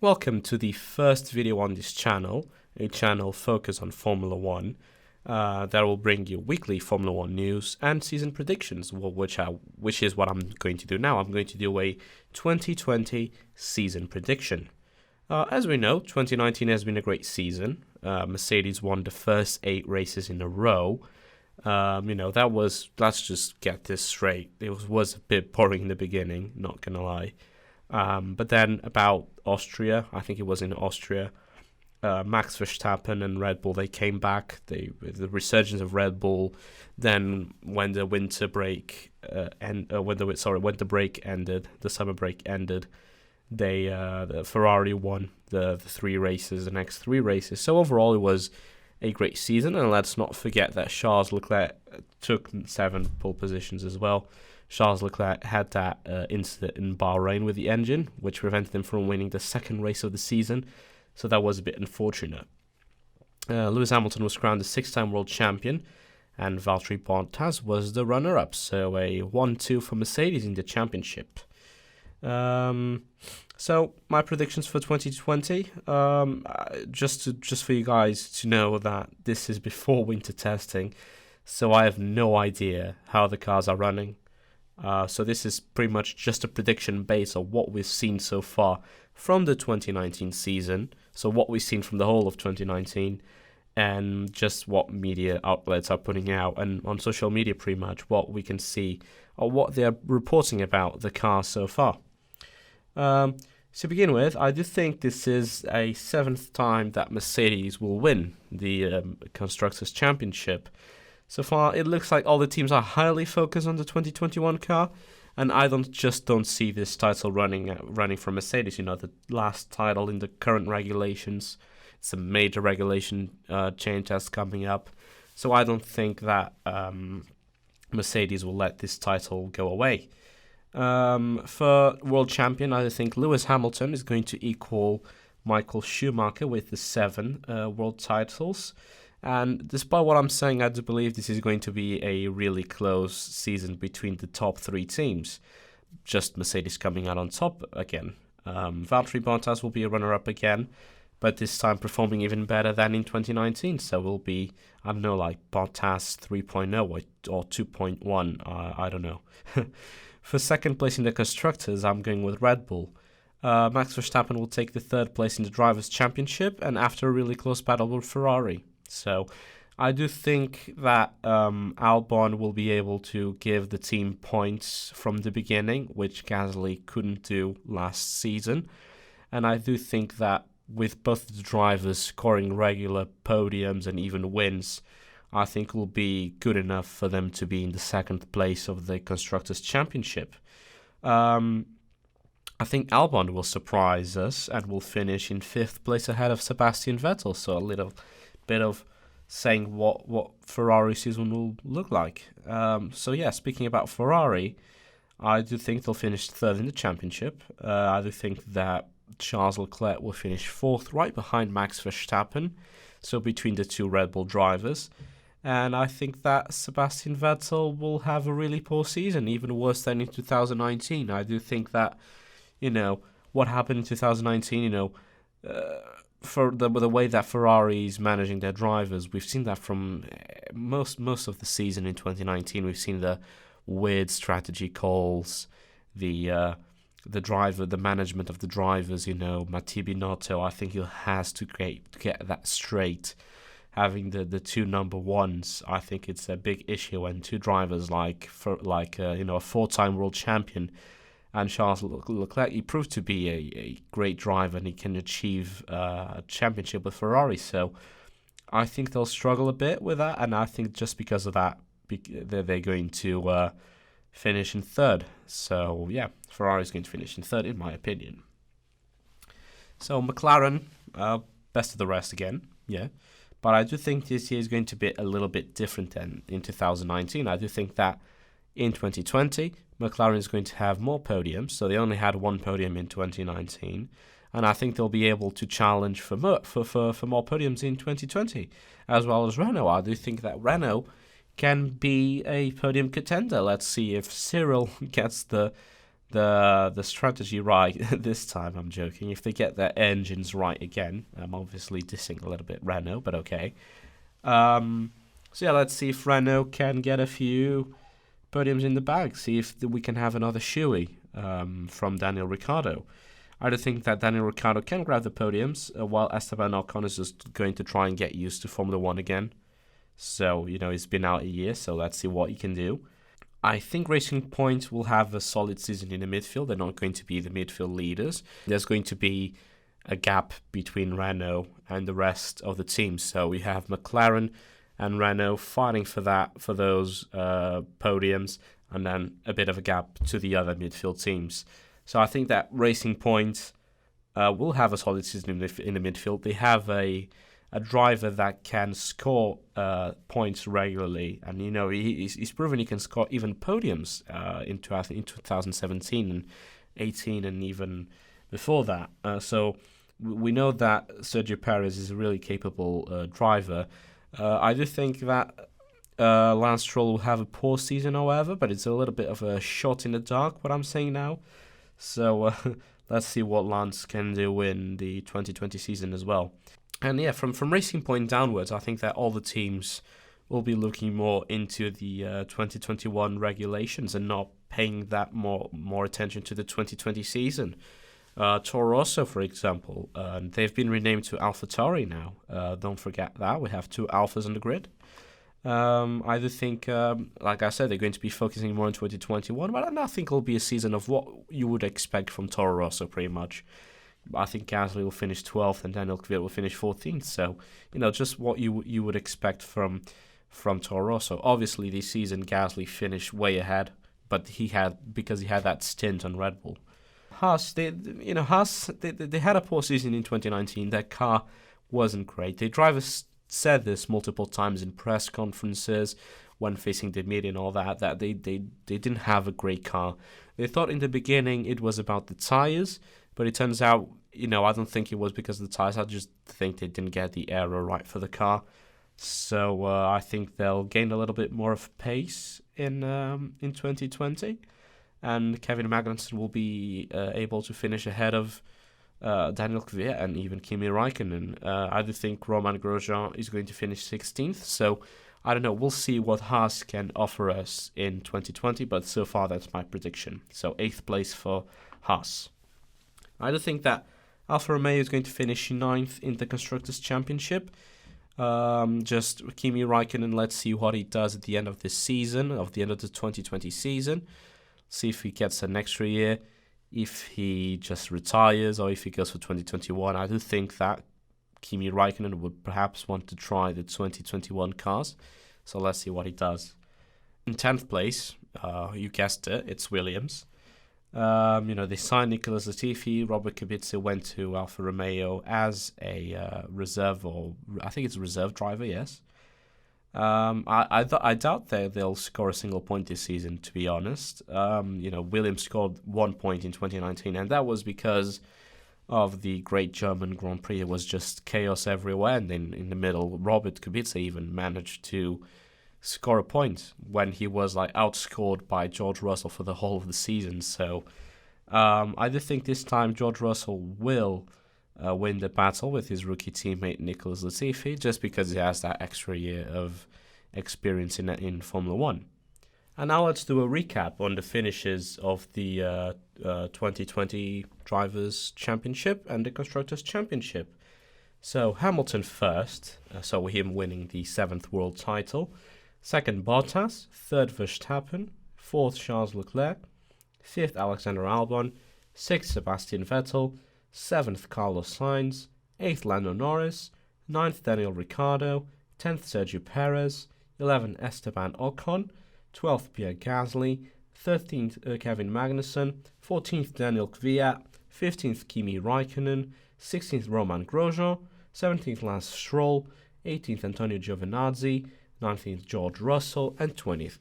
Welcome to the first video on this channel, a channel focused on Formula One that will bring you weekly Formula One news and season predictions, which is what I'm going to do now. I'm going to do a 2020 season prediction. As we know, 2019 has been a great season. Mercedes won the first 8 races in a row. Let's just get this straight. It was a bit boring in the beginning, not gonna lie. But then about Austria, I think it was in Austria, Max Verstappen and Red Bull, they came back. The resurgence of Red Bull. Then when the winter break when the break ended, the summer break ended, the Ferrari won the next three races. So overall, it was a great season. And let's not forget that Charles Leclerc took 7 pole positions as well. Charles Leclerc had that incident in Bahrain with the engine, which prevented him from winning the second race of the season. So that was a bit unfortunate. Lewis Hamilton was crowned the 6-time world champion, and Valtteri Bottas was the runner-up. So a 1-2 for Mercedes in the championship. So my predictions for 2020, just for you guys to know that this is before winter testing, so I have no idea how the cars are running. So this is pretty much just a prediction based on what we've seen so far from the 2019 season. So what we've seen from the whole of 2019 and just what media outlets are putting out and on social media, pretty much what we can see or what they're reporting about the car so far. To begin with, I do think this is a 7th time that Mercedes will win the Constructors' Championship. So far, it looks like all the teams are highly focused on the 2021 car, and I don't see this title running from Mercedes. You know, the last title in the current regulations. It's a major regulation change that's coming up, so I don't think that Mercedes will let this title go away. For world champion, I think Lewis Hamilton is going to equal Michael Schumacher with the 7 world titles. And despite what I'm saying, I do believe this is going to be a really close season between the top 3 teams. Just Mercedes coming out on top again. Valtteri Bottas will be a runner-up again, but this time performing even better than in 2019. So it will be, I don't know, like Bottas 3.0 or 2.1, I don't know. For second place in the Constructors, I'm going with Red Bull. Max Verstappen will take the 3rd place in the Drivers' Championship, and after a really close battle with Ferrari. So I do think that Albon will be able to give the team points from the beginning, which Gasly couldn't do last season. And I do think that with both the drivers scoring regular podiums and even wins, I think it will be good enough for them to be in the 2nd place of the Constructors' Championship. I think Albon will surprise us and will finish in 5th place ahead of Sebastian Vettel. So a little bit of saying what Ferrari season will look like. Speaking about Ferrari, I do think they'll finish 3rd in the championship. I do think that Charles Leclerc will finish 4th, right behind Max Verstappen, so between the 2 Red Bull drivers. And I think that Sebastian Vettel will have a really poor season, even worse than in 2019. I do think that, what happened in 2019, for the way that Ferrari is managing their drivers, we've seen that from most of the season in 2019. We've seen the weird strategy calls, the management of the drivers. Mattia Binotto, I think he has to get that straight. Having the 2 number 1s, I think it's a big issue when 2 drivers a 4-time world champion. And Charles Leclerc, he proved to be a great driver, and he can achieve a championship with Ferrari. So I think they'll struggle a bit with that, and I think just because of that, they're going to finish in 3rd. So yeah, Ferrari's going to finish in 3rd, in my opinion. So McLaren, best of the rest again, yeah. But I do think this year is going to be a little bit different than in 2019. I do think that in 2020, McLaren is going to have more podiums. So they only had 1 podium in 2019. And I think they'll be able to challenge for more podiums in 2020, as well as Renault. I do think that Renault can be a podium contender. Let's see if Cyril gets the the strategy right this time. I'm joking. If they get their engines right again, I'm obviously dissing a little bit Renault, but okay. So yeah, let's see if Renault can get a few podiums in the bag. See if we can have another shoey from Daniel Ricciardo. I don't think that Daniel Ricciardo can grab the podiums, while Esteban Ocon is just going to try and get used to Formula 1 again. So, he's been out a year, so let's see what he can do. I think Racing Point will have a solid season in the midfield. They're not going to be the midfield leaders. There's going to be a gap between Renault and the rest of the team. So we have McLaren and Renault fighting for those podiums, and then a bit of a gap to the other midfield teams. So I think that Racing Point will have a solid season in the midfield. They have a driver that can score points regularly, and he's proven he can score even podiums in 2017 and 18 and even before that. So we know that Sergio Perez is a really capable driver. I do think that Lance Stroll will have a poor season, however, but it's a little bit of a shot in the dark, what I'm saying now. So let's see what Lance can do in the 2020 season as well. And yeah, from Racing Point downwards, I think that all the teams will be looking more into the 2021 regulations and not paying that more attention to the 2020 season. Toro Rosso, for example, they've been renamed to AlphaTauri now. Don't forget that. We have 2 Alphas on the grid. I do think, like I said, they're going to be focusing more on 2021, but I don't think it'll be a season of what you would expect from Toro Rosso, pretty much. I think Gasly will finish 12th and Daniel Kvyat will finish 14th. So, just what you would expect from Toro Rosso. Obviously, this season Gasly finished way ahead, but because he had that stint on Red Bull. Haas, they had a poor season in 2019. Their car wasn't great. The drivers said this multiple times in press conferences when facing the media and all that they didn't have a great car. They thought in the beginning it was about the tires, but it turns out, I don't think it was because of the tires. I just think they didn't get the aero right for the car. So I think they'll gain a little bit more of pace in 2020. And Kevin Magnussen will be able to finish ahead of Daniel Kvyat and even Kimi Räikkönen. I do think Romain Grosjean is going to finish 16th. So I don't know. We'll see what Haas can offer us in 2020. But so far, that's my prediction. So 8th place for Haas. I do think that Alfa Romeo is going to finish 9th in the Constructors' Championship. Just Kimi Räikkönen, let's see what he does at the end of this season, of the end of the 2020 season. See if he gets an extra year, if he just retires, or if he goes for 2021. I do think that Kimi Räikkönen would perhaps want to try the 2021 cars. So let's see what he does. In 10th place, you guessed it, it's Williams. They signed Nicholas Latifi. Robert Kubica went to Alfa Romeo as a reserve, or I think it's a reserve driver, yes. I doubt they'll score a single point this season, to be honest. Williams scored 1 point in 2019, and that was because of the Great German Grand Prix. It was just chaos everywhere, and then in the middle, Robert Kubica even managed to score a point when he was outscored by George Russell for the whole of the season. So I do think this time George Russell will win the battle with his rookie teammate Nicholas Latifi, just because he has that extra year of experience in Formula 1. And now let's do a recap on the finishes of the 2020 Drivers' Championship and the Constructors' Championship. So Hamilton first, so him winning the 7th world title. Second, Bottas. Third, Verstappen. Fourth, Charles Leclerc. Fifth, Alexander Albon. Sixth, Sebastian Vettel. 7th, Carlos Sainz. 8th, Lando Norris. 9th, Daniel Ricciardo. 10th, Sergio Perez. 11th, Esteban Ocon. 12th, Pierre Gasly. 13th, Kevin Magnussen. 14th, Daniel Kvyat. 15th, Kimi Räikkönen. 16th, Romain Grosjean. 17th, Lance Stroll. 18th, Antonio Giovinazzi. 19th, George Russell, and 20th,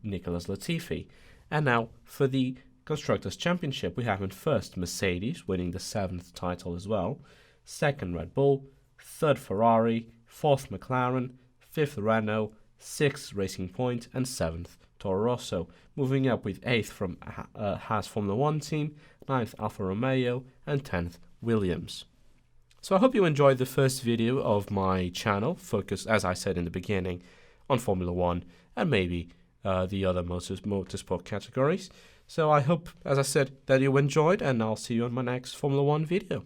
Nicholas Latifi. And now, for the Constructors' Championship, we have in first Mercedes, winning the 7th title as well. Second, Red Bull. Third, Ferrari. Fourth, McLaren. Fifth, Renault. Sixth, Racing Point. And 7th, Toro Rosso. Moving up with 8th from Haas Formula 1 team, 9th Alfa Romeo, and 10th Williams. So I hope you enjoyed the first video of my channel, focused, as I said in the beginning, on Formula 1 and maybe the other motorsport categories. So I hope, as I said, that you enjoyed, and I'll see you on my next Formula 1 video.